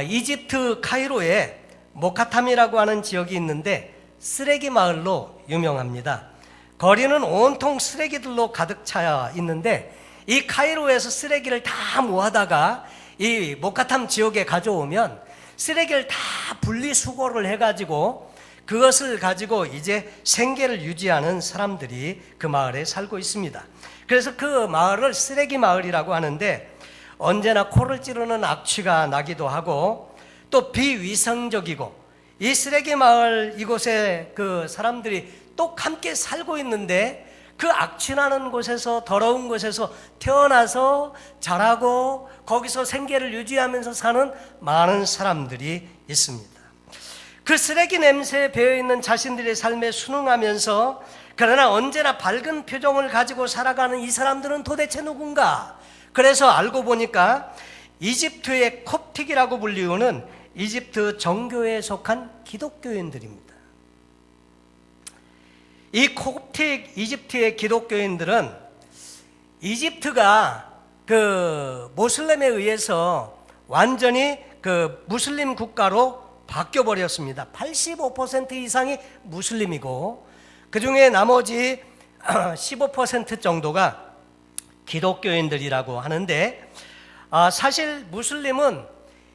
이집트 카이로에 모카탐이라고 하는 지역이 있는데 쓰레기 마을로 유명합니다. 거리는 온통 쓰레기들로 가득 차 있는데 이 카이로에서 쓰레기를 다 모아다가 이 모카탐 지역에 가져오면 쓰레기를 다 분리수거를 해가지고 그것을 가지고 이제 생계를 유지하는 사람들이 그 마을에 살고 있습니다. 그래서 그 마을을 쓰레기 마을이라고 하는데 언제나 코를 찌르는 악취가 나기도 하고 또 비위생적이고, 이 쓰레기 마을 이곳에 그 사람들이 또 함께 살고 있는데 그 악취나는 곳에서, 더러운 곳에서 태어나서 자라고 거기서 생계를 유지하면서 사는 많은 사람들이 있습니다. 그 쓰레기 냄새에 배어있는 자신들의 삶에 순응하면서 그러나 언제나 밝은 표정을 가지고 살아가는 이 사람들은 도대체 누군가? 그래서 알고 보니까 이집트의 콥틱이라고 불리우는 이집트 정교회에 속한 기독교인들입니다. 이 콥틱 이집트의 기독교인들은 이집트가 그 모슬렘에 의해서 완전히 그 무슬림 국가로 바뀌어 버렸습니다. 85% 이상이 무슬림이고 그 중에 나머지 15% 정도가 기독교인들이라고 하는데, 사실 무슬림은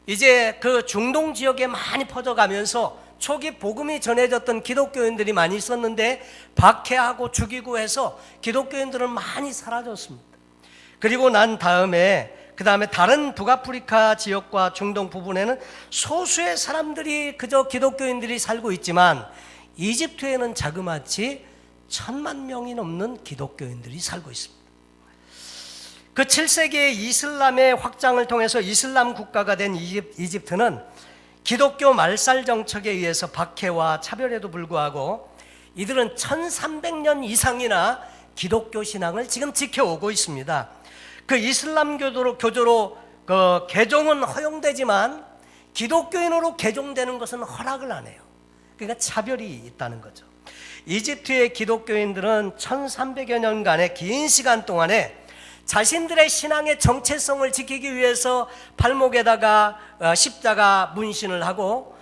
이제 그 중동 지역에 많이 퍼져가면서 초기 복음이 전해졌던 기독교인들이 많이 있었는데 박해하고 죽이고 해서 기독교인들은 많이 사라졌습니다. 그리고 난 다음에 다른 북아프리카 지역과 중동 부분에는 소수의 사람들이 그저 기독교인들이 살고 있지만 이집트에는 자그마치 1,000만 명이 넘는 기독교인들이 살고 있습니다. 그 7세기의 이슬람의 확장을 통해서 이슬람 국가가 된 이집트는 기독교 말살 정책에 의해서 박해와 차별에도 불구하고 이들은 1300년 이상이나 기독교 신앙을 지금 지켜오고 있습니다. 그 이슬람 교조로 그 개종은 허용되지만 기독교인으로 개종되는 것은 허락을 안 해요. 그러니까 차별이 있다는 거죠. 이집트의 기독교인들은 1300여 년간의 긴 시간 동안에 자신들의 신앙의 정체성을 지키기 위해서 팔목에다가 십자가 문신을 하고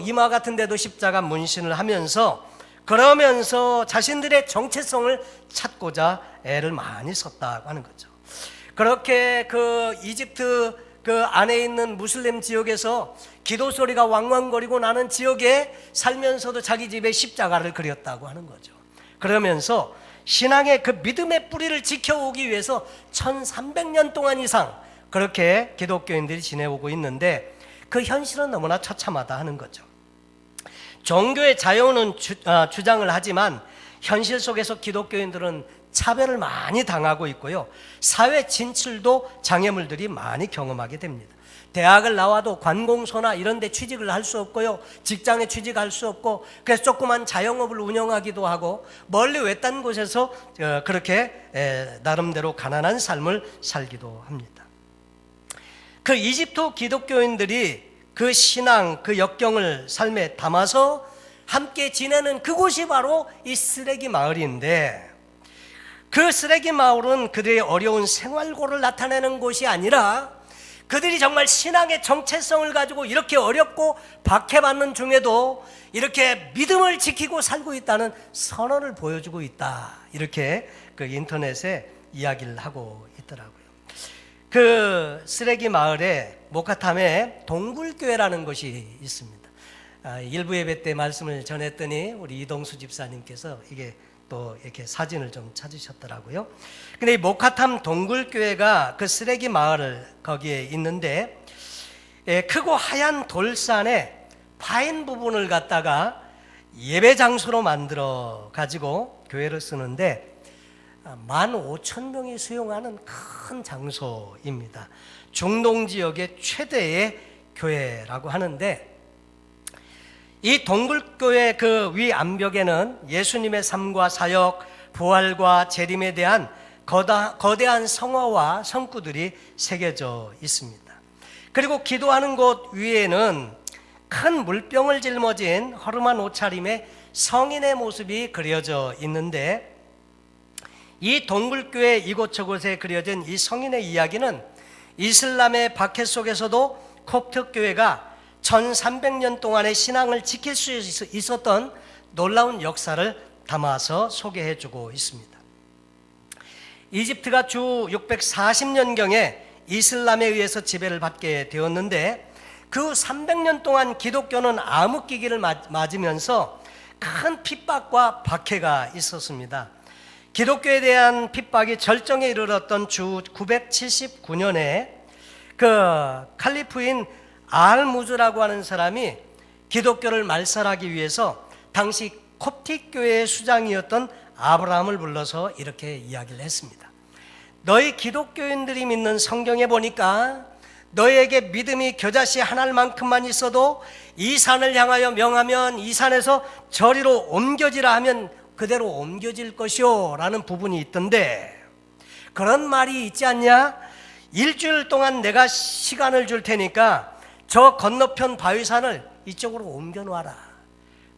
이마 같은 데도 십자가 문신을 하면서 그러면서 자신들의 정체성을 찾고자 애를 많이 썼다고 하는 거죠. 그렇게 그 이집트 그 안에 있는 무슬림 지역에서 기도 소리가 왕왕거리고 나는 지역에 살면서도 자기 집에 십자가를 그렸다고 하는 거죠. 그러면서 신앙의 그 믿음의 뿌리를 지켜오기 위해서 1300년 동안 이상 그렇게 기독교인들이 지내오고 있는데 그 현실은 너무나 처참하다 하는 거죠. 종교의 자유는 주장을 하지만 현실 속에서 기독교인들은 차별을 많이 당하고 있고요. 사회 진출도 장애물들이 많이 경험하게 됩니다. 대학을 나와도 관공서나 이런 데 취직을 할 수 없고요. 직장에 취직할 수 없고, 그래서 조그만 자영업을 운영하기도 하고 멀리 외딴 곳에서 그렇게 나름대로 가난한 삶을 살기도 합니다. 그 이집트 기독교인들이 그 신앙, 그 역경을 삶에 담아서 함께 지내는 그곳이 바로 이 쓰레기 마을인데, 그 쓰레기 마을은 그들의 어려운 생활고를 나타내는 곳이 아니라 그들이 정말 신앙의 정체성을 가지고 이렇게 어렵고 박해받는 중에도 이렇게 믿음을 지키고 살고 있다는 선언을 보여주고 있다, 이렇게 그 인터넷에 이야기를 하고 있더라고요. 그 쓰레기 마을에 모카탐에 동굴교회라는 곳이 있습니다. 일부 예배 때 말씀을 전했더니 우리 이동수 집사님께서 이게 또 이렇게 사진을 좀 찾으셨더라고요. 근데 이 모카탐 동굴교회가 그 쓰레기 마을 거기에 있는데, 크고 하얀 돌산에 파인 부분을 갖다가 예배 장소로 만들어 가지고 교회를 쓰는데 15,000명이 수용하는 큰 장소입니다. 중동 지역의 최대의 교회라고 하는데, 이 동굴교회 그 위 암벽에는 예수님의 삶과 사역, 부활과 재림에 대한 거대한 성화와 성구들이 새겨져 있습니다. 그리고 기도하는 곳 위에는 큰 물병을 짊어진 허름한 옷차림의 성인의 모습이 그려져 있는데, 이 동굴교회 이곳저곳에 그려진 이 성인의 이야기는 이슬람의 박해 속에서도 콥트교회가 1300년 동안의 신앙을 지킬 수 있었던 놀라운 역사를 담아서 소개해주고 있습니다. 이집트가 주 640년경에 이슬람에 의해서 지배를 받게 되었는데, 그 300년 동안 기독교는 암흑기기를 맞으면서 큰 핍박과 박해가 있었습니다. 기독교에 대한 핍박이 절정에 이르렀던 주 979년에 그 칼리프인 알무즈라고 하는 사람이 기독교를 말살하기 위해서 당시 콥틱교회의 수장이었던 아브라함을 불러서 이렇게 이야기를 했습니다. 너희 기독교인들이 믿는 성경에 보니까 너희에게 믿음이 겨자씨 하나만큼만 있어도 이 산을 향하여 명하면 이 산에서 저리로 옮겨지라 하면 그대로 옮겨질 것이요 라는 부분이 있던데, 그런 말이 있지 않냐? 일주일 동안 내가 시간을 줄 테니까 저 건너편 바위산을 이쪽으로 옮겨 놓아라.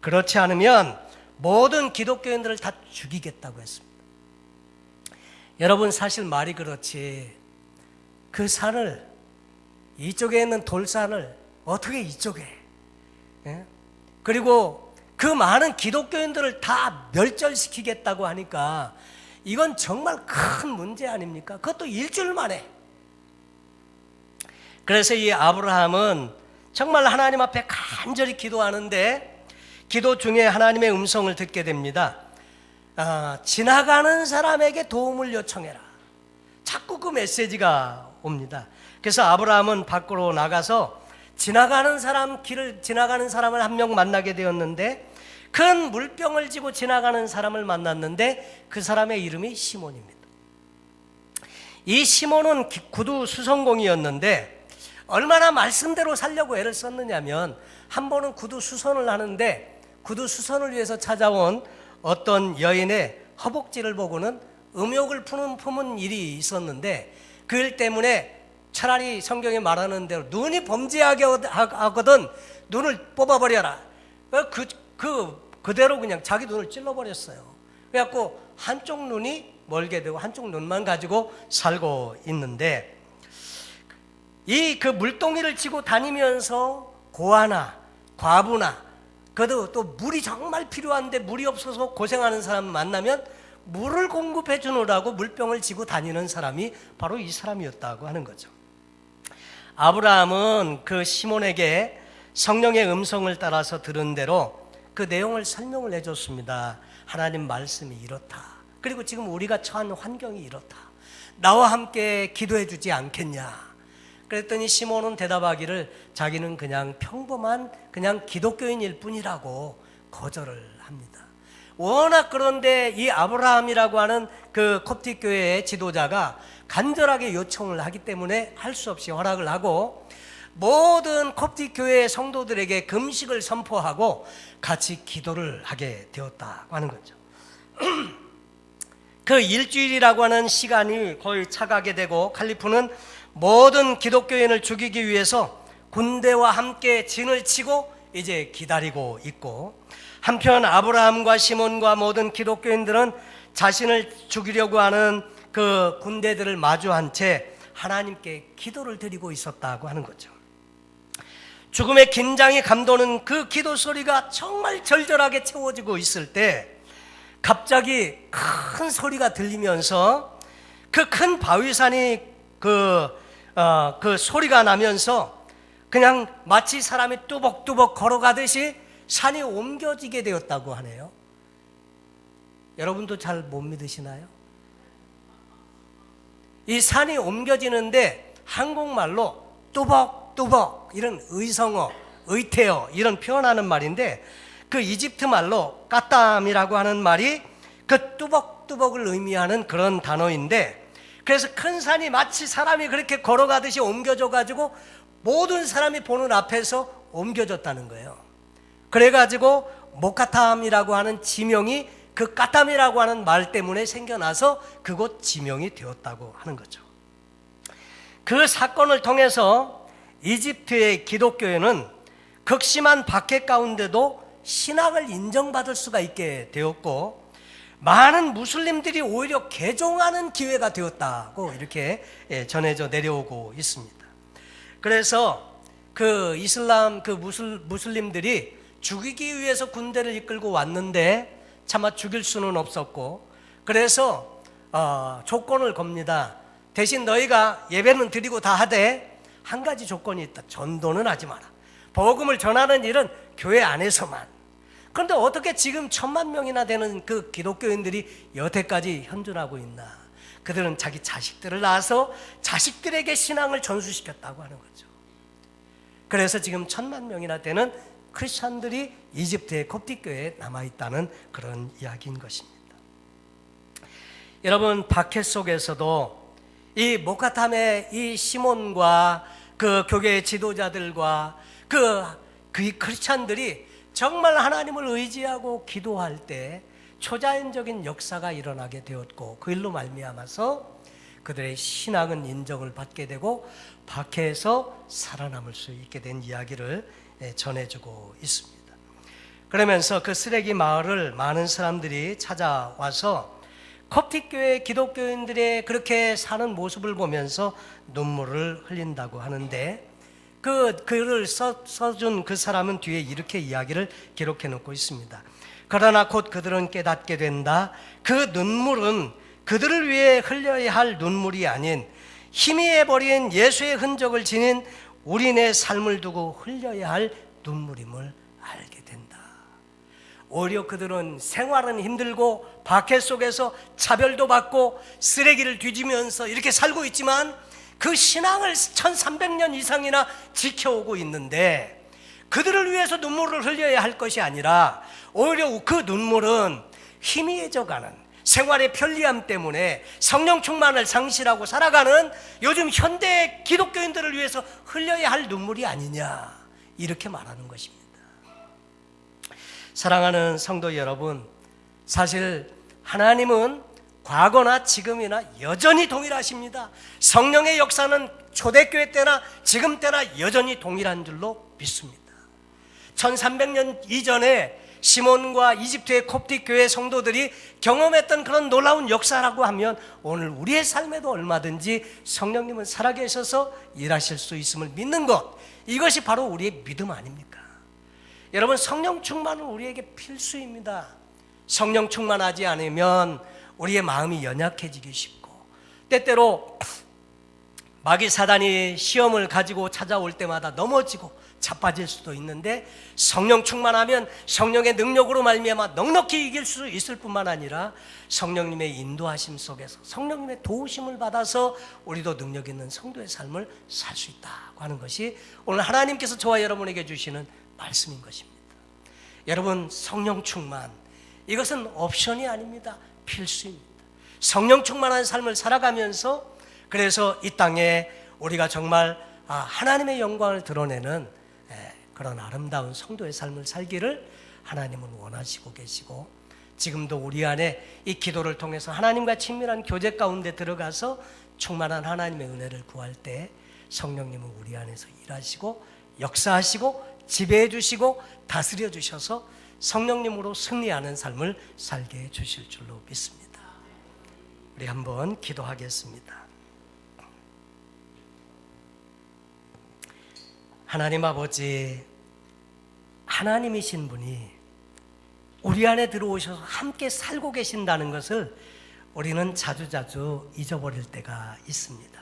그렇지 않으면 모든 기독교인들을 다 죽이겠다고 했습니다. 여러분, 사실 말이 그렇지 그 산을, 이쪽에 있는 돌산을 어떻게 이쪽에, 그리고 그 많은 기독교인들을 다 멸절시키겠다고 하니까 이건 정말 큰 문제 아닙니까? 그것도 일주일 만에. 그래서 이 아브라함은 정말 하나님 앞에 간절히 기도하는데, 기도 중에 하나님의 음성을 듣게 됩니다. 지나가는 사람에게 도움을 요청해라. 자꾸 그 메시지가 옵니다. 그래서 아브라함은 밖으로 나가서 길을 지나가는 사람을 한 명 만나게 되었는데, 큰 물병을 지고 지나가는 사람을 만났는데 그 사람의 이름이 시몬입니다. 이 시몬은 구두 수선공이었는데 얼마나 말씀대로 살려고 애를 썼느냐면, 한 번은 구두 수선을 하는데 구두 수선을 위해서 찾아온 어떤 여인의 허벅지를 보고는 음욕을 품은 일이 있었는데, 그 일 때문에 차라리 성경에 말하는 대로 눈이 범죄하게 하거든 눈을 뽑아버려라. 그대로 그냥 자기 눈을 찔러버렸어요. 그래갖고 한쪽 눈이 멀게 되고 한쪽 눈만 가지고 살고 있는데, 이 그 물동이를 지고 다니면서 고아나 과부나, 그래도 또 물이 정말 필요한데 물이 없어서 고생하는 사람 만나면 물을 공급해 주느라고 물병을 지고 다니는 사람이 바로 이 사람이었다고 하는 거죠. 아브라함은 그 시몬에게 성령의 음성을 따라서 들은 대로 그 내용을 설명을 해줬습니다. 하나님 말씀이 이렇다. 그리고 지금 우리가 처한 환경이 이렇다. 나와 함께 기도해 주지 않겠냐. 그랬더니 시몬은 대답하기를 자기는 그냥 평범한 그냥 기독교인일 뿐이라고 거절을 합니다. 워낙 그런데 이 아브라함이라고 하는 그 콥틱 교회의 지도자가 간절하게 요청을 하기 때문에 할 수 없이 허락을 하고 모든 콥틱 교회의 성도들에게 금식을 선포하고 같이 기도를 하게 되었다고 하는 거죠. 그 일주일이라고 하는 시간이 거의 차가게 되고 칼리프는 모든 기독교인을 죽이기 위해서 군대와 함께 진을 치고 이제 기다리고 있고, 한편 아브라함과 시몬과 모든 기독교인들은 자신을 죽이려고 하는 그 군대들을 마주한 채 하나님께 기도를 드리고 있었다고 하는 거죠. 죽음의 긴장이 감도는 그 기도 소리가 정말 절절하게 채워지고 있을 때 갑자기 큰 소리가 들리면서 그 큰 바위산이 그 소리가 나면서 그냥 마치 사람이 뚜벅뚜벅 걸어가듯이 산이 옮겨지게 되었다고 하네요. 여러분도 잘 못 믿으시나요? 이 산이 옮겨지는데 한국말로 뚜벅뚜벅 이런 의성어, 의태어 이런 표현하는 말인데, 그 이집트 말로 까땀이라고 하는 말이 그 뚜벅뚜벅을 의미하는 그런 단어인데, 그래서 큰 산이 마치 사람이 그렇게 걸어가듯이 옮겨져 가지고 모든 사람이 보는 앞에서 옮겨졌다는 거예요. 그래가지고 모카탐이라고 하는 지명이 그 까땀이라고 하는 말 때문에 생겨나서 그곳 지명이 되었다고 하는 거죠. 그 사건을 통해서 이집트의 기독교회는 극심한 박해 가운데도 신앙을 인정받을 수가 있게 되었고, 많은 무슬림들이 오히려 개종하는 기회가 되었다고 이렇게 전해져 내려오고 있습니다. 그래서 그 이슬람 그 무슬림들이 죽이기 위해서 군대를 이끌고 왔는데 차마 죽일 수는 없었고, 그래서 조건을 겁니다. 대신 너희가 예배는 드리고 다 하되 한 가지 조건이 있다. 전도는 하지 마라. 복음을 전하는 일은 교회 안에서만. 그런데 어떻게 지금 1000만 명이나 되는 그 기독교인들이 여태까지 현존하고 있나? 그들은 자기 자식들을 낳아서 자식들에게 신앙을 전수시켰다고 하는 거죠. 그래서 지금 1000만 명이나 되는 크리스찬들이 이집트의 콥틱 교회에 남아있다는 그런 이야기인 것입니다. 여러분, 박해 속에서도 이 모카탐의 이 시몬과 그 교계의 지도자들과 그 크리스찬들이 정말 하나님을 의지하고 기도할 때 초자연적인 역사가 일어나게 되었고, 그 일로 말미암아서 그들의 신앙은 인정을 받게 되고 박해에서 살아남을 수 있게 된 이야기를 전해주고 있습니다. 그러면서 그 쓰레기 마을을 많은 사람들이 찾아와서 콥틱 교회 기독교인들의 그렇게 사는 모습을 보면서 눈물을 흘린다고 하는데, 그 글을 써준 그 사람은 뒤에 이렇게 이야기를 기록해 놓고 있습니다. 그러나 곧 그들은 깨닫게 된다. 그 눈물은 그들을 위해 흘려야 할 눈물이 아닌 희미해버린 예수의 흔적을 지닌 우리네 삶을 두고 흘려야 할 눈물임을 알게 된다. 오히려 그들은 생활은 힘들고 박해 속에서 차별도 받고 쓰레기를 뒤지면서 이렇게 살고 있지만 그 신앙을 1300년 이상이나 지켜오고 있는데, 그들을 위해서 눈물을 흘려야 할 것이 아니라 오히려 그 눈물은 희미해져가는 생활의 편리함 때문에 성령 충만을 상실하고 살아가는 요즘 현대 기독교인들을 위해서 흘려야 할 눈물이 아니냐, 이렇게 말하는 것입니다. 사랑하는 성도 여러분, 사실 하나님은 과거나 지금이나 여전히 동일하십니다. 성령의 역사는 초대교회 때나 지금 때나 여전히 동일한 줄로 믿습니다. 1300년 이전에 시몬과 이집트의 콥틱 교회 성도들이 경험했던 그런 놀라운 역사라고 하면 오늘 우리의 삶에도 얼마든지 성령님은 살아계셔서 일하실 수 있음을 믿는 것, 이것이 바로 우리의 믿음 아닙니까? 여러분, 성령 충만은 우리에게 필수입니다. 성령 충만하지 않으면 우리의 마음이 연약해지기 쉽고, 때때로 마귀 사단이 시험을 가지고 찾아올 때마다 넘어지고 자빠질 수도 있는데 성령 충만하면 성령의 능력으로 말미암아 넉넉히 이길 수 있을 뿐만 아니라 성령님의 인도하심 속에서 성령님의 도우심을 받아서 우리도 능력 있는 성도의 삶을 살 수 있다고 하는 것이 오늘 하나님께서 저와 여러분에게 주시는 말씀인 것입니다. 여러분, 성령 충만, 이것은 옵션이 아닙니다. 필수입니다. 성령 충만한 삶을 살아가면서 그래서 이 땅에 우리가 정말 하나님의 영광을 드러내는 그런 아름다운 성도의 삶을 살기를 하나님은 원하시고 계시고, 지금도 우리 안에 이 기도를 통해서 하나님과 친밀한 교제 가운데 들어가서 충만한 하나님의 은혜를 구할 때 성령님은 우리 안에서 일하시고 역사하시고 지배해 주시고 다스려 주셔서 성령님으로 승리하는 삶을 살게 해 주실 줄로 믿습니다. 우리 한번 기도하겠습니다. 하나님 아버지, 하나님이신 분이 우리 안에 들어오셔서 함께 살고 계신다는 것을 우리는 자주자주 잊어버릴 때가 있습니다.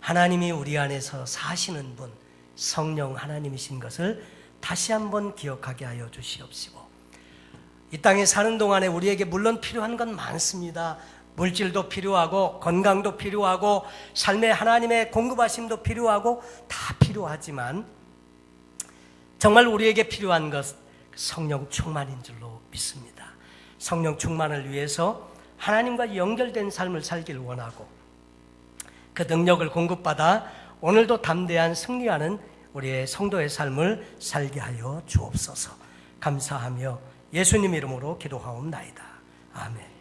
하나님이 우리 안에서 사시는 분, 성령 하나님이신 것을 다시 한번 기억하게 하여 주시옵시고, 이 땅에 사는 동안에 우리에게 물론 필요한 건 많습니다. 물질도 필요하고 건강도 필요하고 삶에 하나님의 공급하심도 필요하고 다 필요하지만 정말 우리에게 필요한 것, 성령 충만인 줄로 믿습니다. 성령 충만을 위해서 하나님과 연결된 삶을 살기를 원하고 그 능력을 공급받아 오늘도 담대한 승리하는 우리의 성도의 삶을 살게 하여 주옵소서. 감사하며 예수님 이름으로 기도하옵나이다. 아멘.